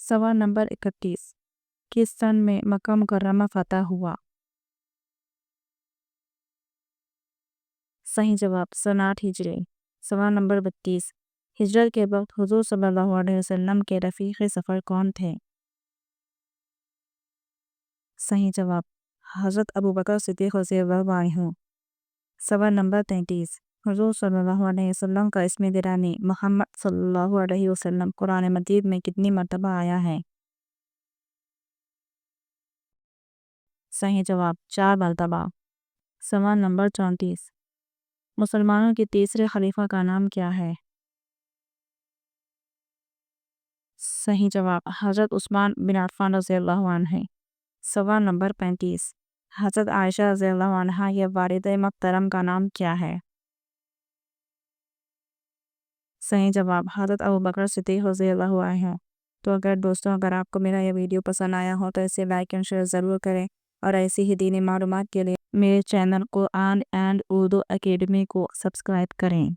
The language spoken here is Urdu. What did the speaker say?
سوال نمبر 31، کس سن میں مکہ مکرمہ فتح ہوا؟ صحیح جواب سن 8 ہجری۔ سوال نمبر 32، ہجرت کے وقت حضور صلی اللہ علیہ وسلم کے رفیق سفر کون تھے؟ صحیح جواب حضرت ابوبکر صدیق رضی اللہ عنہ۔ سوال نمبر 33، حضور صلی اللہ علیہ وسلم کا اسم گرامی محمد صلی اللہ علیہ وسلم قرآن مجید میں کتنی مرتبہ آیا ہے؟ صحیح جواب 4 مرتبہ۔ سوال نمبر 34، مسلمانوں کے تیسرے خلیفہ کا نام کیا ہے؟ صحیح جواب حضرت عثمان بن عفان رضی اللہ عنہ۔ سوال نمبر 35، حضرت عائشہ رضی اللہ عنہا یا والد محترم کا نام کیا ہے؟ صحیح جواب حضرت ابوبکر صدیق رضی اللہ عنہ۔ تو اگر آپ کو میرا یہ ویڈیو پسند آیا ہو تو اسے لائک اور شیئر ضرور کریں، اور ایسی ہی دینی معلومات کے لیے میرے channel Quran and Urdu academy کو سبسکرائب کریں۔